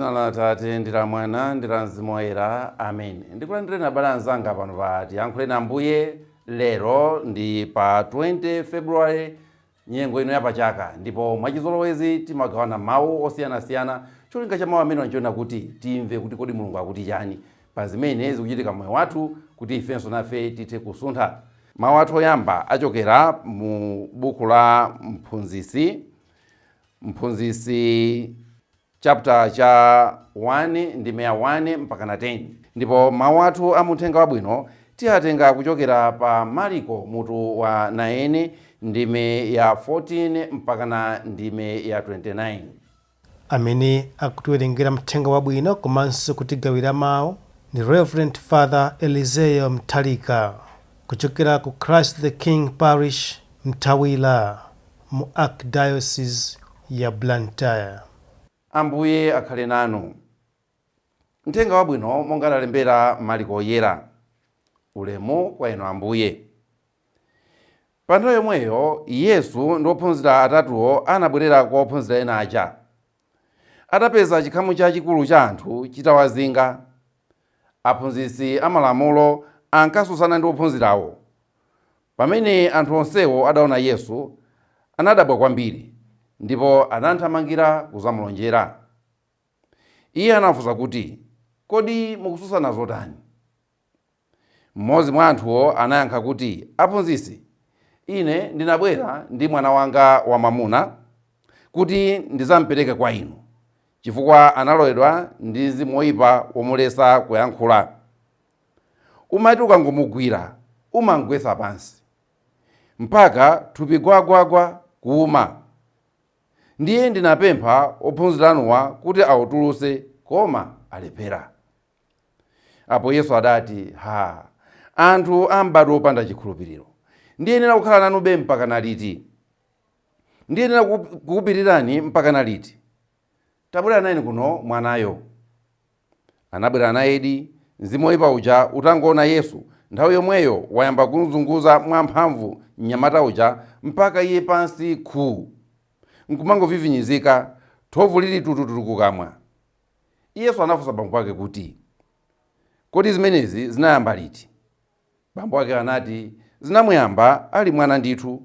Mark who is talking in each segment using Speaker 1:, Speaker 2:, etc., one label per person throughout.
Speaker 1: Muzina la Tate ndi la Mwana ndi la Mzimu Woyera. Amen. Ndikulandireni abale anzanga pano pa tiyankhuleni Ambuye. Lero ndi pa 20 February nyengo ino ya pachaka, ndipo mwachizolowezi timagawana mawu osiyanasiyana. Cholinga cha mawu amene nchona kuti timve kuti kodi Mulungu akuti chani pa zimene zikuchitika moyo wathu, kuti ifenso nafe tithe kusuntha. Mawu athu oyamba achokera mu buku la Mphunzitsi chapter cha 1 ndi meya 1 mpaka na 10. Ndipo mawu athu amuthenga wabwino tiyatenga kuchokera pa Mariko mutu wa 9 ndime ya 14 mpaka na ndime ya 29.
Speaker 2: Amene akutiwerengera mthenga wabwino komanso kutigawira mawu ni Reverend Father Elizeo Nthalika kuchokera ku Christ the King Parish Mtawila mu Archdiocese ya Blantyre.
Speaker 1: Ambuye akhale nanu. Mthenga wabwino monga analembera Mariko oyera. Ulemu kwa inu Ambuye. Pa nthawi yomweyo Yesu ndi ophunzira atatuwo anabwerera kwa ophunzira ena aja. Atapeza chikhamu chachikulu cha anthu chitawazinga, aphunzitsi amalamulo ankasusana ndi ophunzirawo. Pamene anthu onsewo adaona Yesu, anadabwa kwambiri, ndipo anathamangira kuzamulonjera. Iye anafunsa kuti, kodi mukususana zotani? Mmodzi mwa anthuwo anayankha kuti, aphunzitsi, ine ndinabwera ndi mwana wanga wamwamuna kuti ndizampereke kwa inu, chifukwa analoledwa ndi mzimu woyipa womuletsa kuyankhula. Umati ukangomugwira umamugwetsa pansi mpaka thupi gwagwagwa kuuma. Ndiye ndinapempha ophunzira anuwa kuti awutulutse, koma alephera. Apo Yesu adati, anthu ambadwa opanda chikhulupiriro, ndiyenera kukhala nanube mpaka na liti? Ndiyenera kukupirirani mpaka na liti? Tabwera nayeni kuno mwanayo. Anabwera nayedi. Mzimu woyipa uja utangoona Yesu, nthawi yomweyo wayamba kumuzunguza mwamphamvu mnyamata uja mpaka iye pansi khuu, nkumangovivinyizika, thovu lili tutututu kukamwa. Yesu anafunsa bambo wake kuti, kodi zimenezi zinayamba liti? Bambo wake anati, zinamuyamba ali mwana ndithu.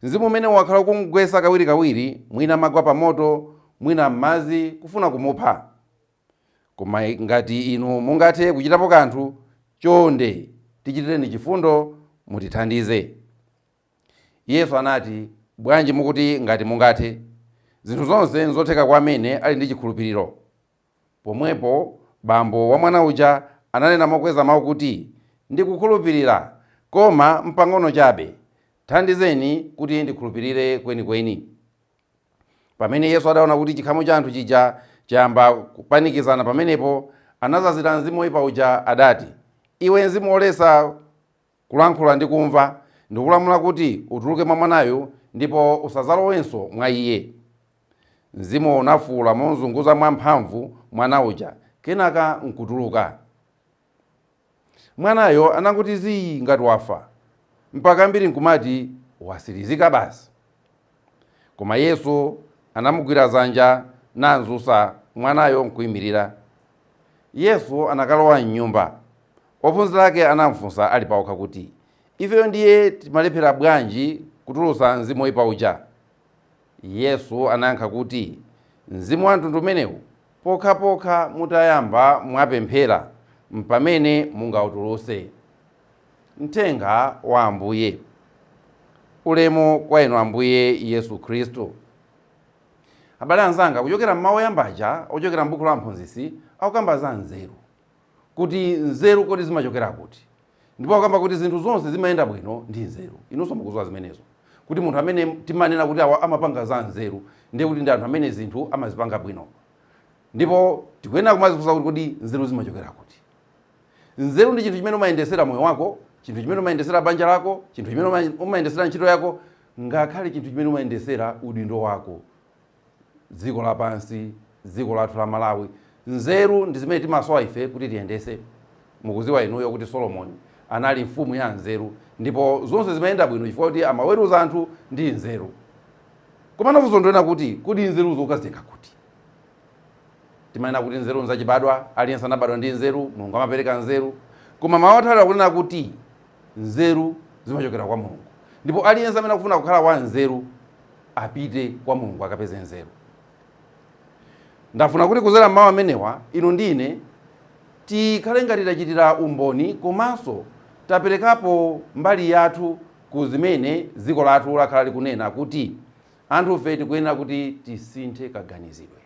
Speaker 1: Mzimu umene wakhala kumugwetsa kawirikawiri, mwina magwa pa moto, mwina m'madzi, kufuna kumupha. Koma ngati inu mungathe kuchitapo kanthu, chonde tichitireni chifundo, mutithandize. Yesu anati, bwanji mukuti ngati mungathe? Zinthu zonse nzotheka kwa amene ali ndi chikhulupiriro. Pomwepo bambo wa mwana uja ananena mokweza mawu kuti, ndikukhulupirira, koma mpang'ono chabe, thandizeni kuti ndikhulupirire kwenikweni. Pamene Yesu adaona kuti chikhamu cha anthu chija chayamba kupanikizana, pamenepo anazazira mzimu woyipa uja adati, iwe mzimu woletsa kulankhula ndi kumva, ndikulamula kuti utuluke mwa mwanayo ndipo usadzalowenso mwa iye. Mzimu unafuwula momuzunguza mwamphamvu mwana uja, kenaka nkutuluka. Mwanayo anangoti zii ngati wafa, mpaka ambiri nkumati wasirizika basi. Koma Yesu anamugwira dzanja nanzusa, mwanayo nkuyimirira. Yesu anakalowa m'nyumba. Ophunzira ake anamufunsa ali pawokha kuti, ifeyo ndiye timalephera bwanji kutulutsa mzimu woyipa uja? Yesu anayankha kuti, mzimu wa mtundu umenewu pokhapokha mutayamba mwapemphera mpamene mungawutulutse. Mthenga wa Ambuye. Ulemu kwa inu Ambuye Yesu Khristu. Abale anzanga, kuchokera m'mawu oyambaja ochokera m'buku la Mphunzitsi akukamba za nzeru, kuti nzeru kodi zimachokera kuti, ndipo akukamba kuti zinthu zonse zimayenda bwino ndi nzeru. Inunso mukudziwa zimenezo, kuti munthu amene timanena kuti awa amapanga za nzeru ndiye kuti ndi anthu amene zinthu amazipanga bwino. Ndipo tikuyenera kumazifunsa kuti kodi nzeru zimachokera kuti. Nzeru ndi chinthu chimene umayendesera moyo wako, chinthu chimene umayendesera banja lako, chinthu chimene umayendesera ntchito yako, ngakhale chinthu chimene umayendesera udindo wako. Dziko lapansi, dziko lathu la Malawi, nzeru ndi zimene timasowa ife kuti tiyendese. Mukudziwa inuyo kuti Solomoni anali mfumu ya nzeru, ndipo zonse zimayenda bwino chifukwa kuti amaweruza anthu ndi nzeru. Koma nafunso ndiyena kuti kodi nzeruzo ukazitenga kuti? timanena kuti nzeru nzachibadwa, aliyense anabadwa ndi nzeru, Mulungu amapereka nzeru. Koma mawu athu akunena kuti nzeru zimachokera kwa Mulungu, ndipo aliyense amene akufuna kukhala wa nzeru apite kwa Mulungu akapeze nzeru. Ndafuna kuti kuzera mawu amenewa inu ndine tikhale ngati tachitira umboni komanso taperekapo mbali yathu ku zimene dziko lathu lakhala likunena kuti anthufe tikuyenera kuti tisinthe kaganizidwe.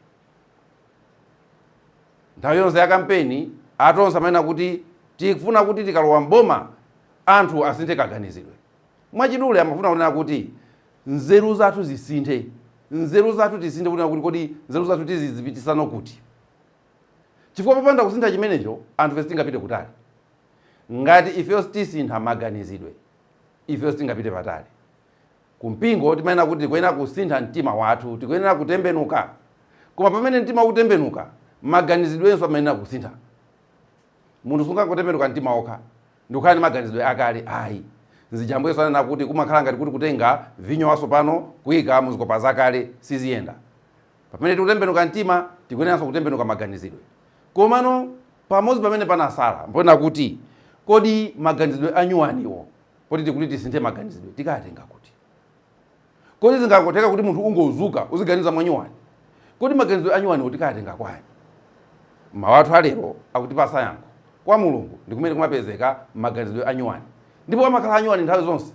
Speaker 1: Nthawi yonse ya kampeni atonse amanena kuti tikufuna kuti tikalowa mboma anthu asinthe kaganizidwe. Mwachidule amafuna kunena kuti nzeru zathu zisinthe, nzeru zathu tisinthe, kunena kuti kodi nzeru zathu tizipitisano kuti. Chifukwa popanda kusintha chimenecho anthufe sitingapite kutali. Ngati ifeyo tisintha maganizidwe, ifeyo sitingapite patali. Kumpingo timayenera kuti tikuyenera kusintha mtima wathu, tikuyenera kutembenuka. Koma pamene mtima ukutembenuka, maganizidwenso amayenera kusintha. Munthu sungangotembenuka mtima okha ndikukhala ndi maganizidwe akale ayi. Nzijambo sanena kuti kumakhala ngati kuti kutenga vinyo watsopano kuyika muzikopa zakale siziyenda. Pamene tikutembenuka mtima tikuyeneranso kutembenuka maganizidwe. Komano pamodzi pamene panasala mponena kuti kodi maganizidwe anyuwaniwo poti tikuti tisinthe maganizidwe tikatenga kuti. Kodi zingakoteka kuti munthu ungozuka uziganiza mwanyuwani? Kodi maganizidwe anyuwaniwo tikatenga kwani? Mawu athu alero akutipasa yankho. Kwa Mulungu ndi kumene kumapezeka maganizidwe anyuwani, ndipo amakhala anyuwani nthawi zonse.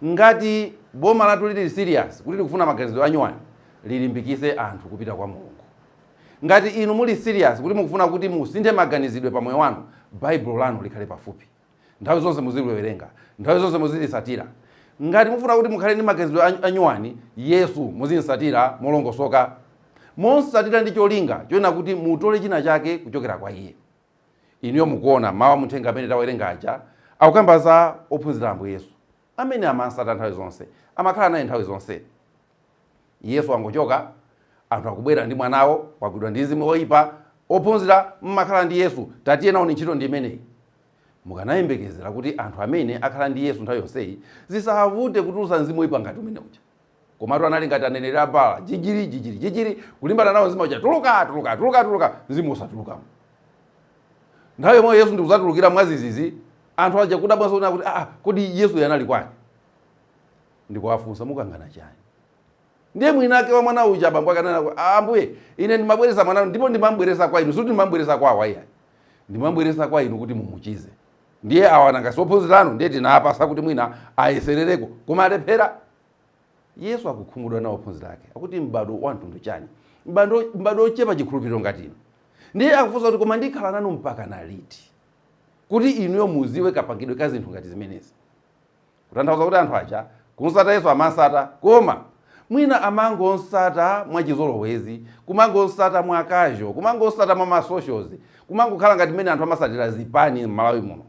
Speaker 1: Ngati boma lathu lili serious kuti likufuna maganizidwe anyuwani, lilimbikise anthu kupita kwa Mulungu. Ngati inu muli serious kuti mukufuna kuti musinthe maganizidwe pa moyo wanu, Baibulo lanu likhale pafupi. Nthawi zonse muziliwerenga, nthawi zonse muzilisatira. Ngati mufuna kuti mukhale ndi maganizidwe anyuwani, Yesu muzinsatira molongosoka. Monsatira ndi cholinga choona kuti mutole china chake kuchokera kwa Iye. Iniyo mukuona mawu muthenga amene tawerenga aja akukamba za ophunzira Ambuye Yesu amene amansata nthawi zonse, amakhala naye nthawi zonse. Yesu angochoka, anthu akubwera ndi mwanawo wagwidwa ndi mzimu woyipa, ophunzira mmakhala ndi Yesu, tatiye nawo ntchito ndi imeneyi. Mukanayembekezera kuti anthu amene akhala ndi Yesu nthawi yonseyi zisavute kutulutsa mzimu woyipa ngati umene uja. Komatu anali ngati aneneri abala, jijiri kulimbana nawo mzimu uja, tuluka, mzimu usatulukamo. Nthawi yomwe Yesu ndikuzatulukira mwazizizi, anthu aja kudabwanso kunena kuti kodi Yesu yanali kwani? Ndikuwafunsa mukangana chani? Ndiye mwinake wa mwana uja abambo akanena Ambuye, ine ndimabweresa mwana ndipo ndimambweresa kwa inu, suti ndimambweresa kwa awa iya. Ndimambweresa kwa inu kuti mumuchize. Ndiye awana ngati ophunzira anu ndiye tinapasa kuti mwina ayeserereko koma alephera. Yesu akukhumudwa nawo ophunzira ake akuti m'bado wa mtundu chani, m'bado ochepa chikhulupiriro ngati inu. Ndiye akufunsa kuti koma ndikhala nanu mpaka na liti kuti inuyo muziwe kapangidwe ka zinthu ngati zimenezi. Kutanthauza kuti anthu aja kunsata Yesu amansata, koma mwina amangonsata mwachizolowezi, kumangonsata mwakazo, kumangonsata mwa masocials, kumangokhala ngati mmene anthu amasatira zipani m'Malawi muno.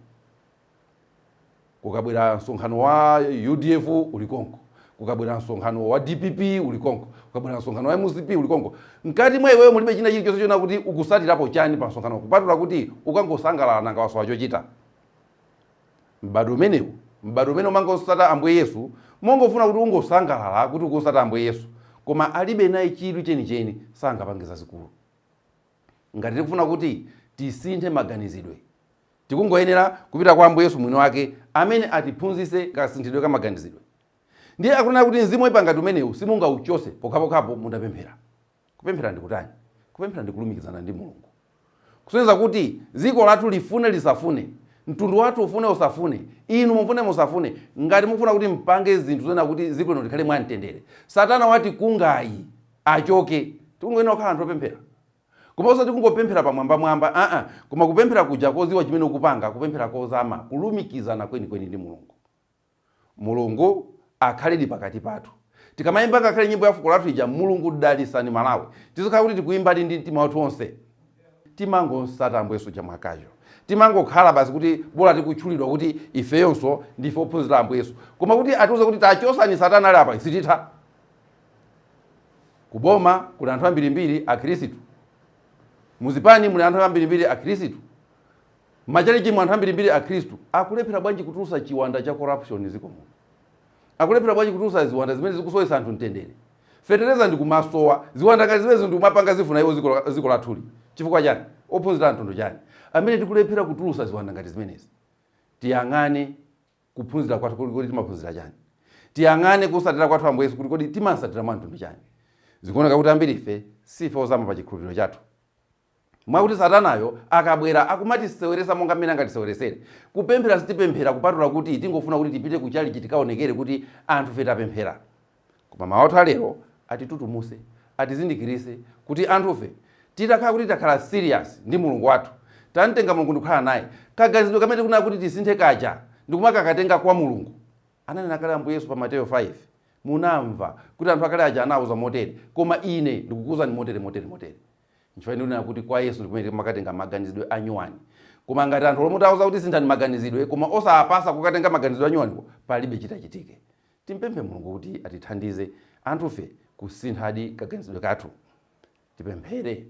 Speaker 1: Kukabwera msonkhano wa UDF ulikonko, kukabwera msonkhano wa DPP ulikonko, kukabwera msonkhano wa MCP ulikonko. Mkati mwa iweyo mulibe china chilichonse chona kuti ukusatirapo chani pa msonkhano, kupatula kuti ukangosangalala nanga wasowa chochita. M'bado umenewu, m'bado umene umangonsata Ambuye Yesu, mongofuna kuti ungosangalala kuti ukusata Ambuye Yesu, koma alibe naye chidwi chenicheni sangapangiza zikulu. Ngati tikufuna kuti tisinthe maganizidwe, tikungoyenera kupita kwa Ambuye Yesu mwini wake amene atiphunzitse kasinthidwe ka maganizidwe. Ndiye akunena kuti mzimu woyipa ngati umenewu simungauchose pokhapokhapo mutapemphera. Kupemphera ndi kutani? Kupemphera ndi kulumikizana ndi Mulungu. Kusonyeza kuti dziko lathu lifune lisafune, mtundu wathu ufune usafune, inu mufune musafune, ngati mufuna kuti mpange zinthu zona kuti dziko lino likhale mwamtendere, Satana wati kungayi achoke. Tikungoyenera kukhala anthu opemphera. Koma osati kungopemphera pamwamba, koma kupemphera kuja koziwa chimene ukupanga, kupemphera kozama, kulumikizana kwenikweni ndi Mulungu. Mulungu akhale pakati pathu. Tikamayimba ngakhale nyimbo ya fuko lathu ija Mulungu dalisani Malawi, tizikhala kuti tikuimba ndi mtima wathu onse. Timangonsata Ambuye Yesu chamwakazo. Timangokhala basi kuti bola tikutchulidwa kuti ifeyonso ndife ophunzira Ambuye Yesu. Koma kuti atiuze kuti tachosani Satana ali apa sititha. Kuboma kuli anthu ambirimbiri akhristu. Muzipani muli anthu ambirimbiri akhristu. Machalichi mu anthu ambirimbiri akhristu. Akulephera bwanji kutulutsa chiwanda cha corruption ziko muno. Akulephera bwanji kutulutsa ziwanda zimene zikusoyesa anthu mtendere. fetereza ndi kumasowa, ziwanda ngati zimene ndikumapanga zifuna iwo ziko lathuli. Chifukwa chani? Ophunzira mtundu chani amene tikulephera kutulusa ziwanda ngati zimenezi. Tiyang'ane kuphunzira kwathu kuti timaphunzira chani, tiyang'ane kusatira kwathu Ambuye Yesu kuti timasatira mwa mtundu chani. Zikuoneka kuti ambiri ife sife ozama pa chikhulupiriro chathu, mwakuti Satanayo akabwera akumatiseweresa monga mmene angatiseweresere. Kupemphera sitipemphera kupatula kuti tingofuna kuti tipite kuchalichi tikaonekere kuti anthu fe tapemphera. Koma mawu athu alero atitutumuse, atizindikirise kuti anthu fe titakhala kuti takhala serious ndi Mulungu wathu, tantenga Mulungu ndikukhala naye, kaganizidwe kamene tikunena kuti tisinthe kaja ndikumakakatenga kwa Mulungu. Ananena kale Ambuye Yesu pa Mateyo 5, munamva kuti anthu akale aja anawuza motere, koma ine ndikukuwuzani motere. Nchifukwa ndinena kuti kwa Yesu ndikumene makatenga maganizidwe anyuwani. Koma ngati anthu omutawuza kuti sinthani maganizidwe koma osapasa kukatenga maganizidwe anyuwani, palibe chitachitike. Timpemphe Mulungu kuti atithandize anthufe kusinthadi kaganizidwe kathu. Tipemphere.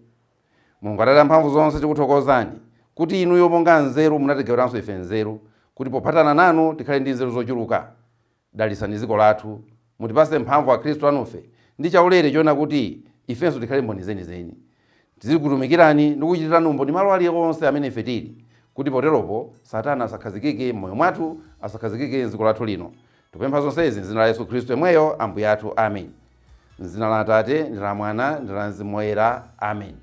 Speaker 1: Mulungu Atate amphamvu zonse tikuthokozani kuti inuyo monga nzeru munatigawiranso ife nzeru, kuti pophatana nanu tikhale ndi nzeru zochuluka. Dalisani dziko lathu, mutipase mphamvu a Khristu anufe ndi chaulere choona kuti ifenso tikhale mboni zenizeni. Tizikutumikirani ndi kuchitirani umboni malo aliwonse amene ife tili, kuti poteropo Satana asakhazikike m'moyo mwathu, asakhazikike m'dziko lathu lino. Tupempha zonsezi m'dzina la Yesu Khristu yemweyo Ambuye athu. Amen. M'dzina la Atate ndi la Mwana ndi la Mzimu Woyera. Amen.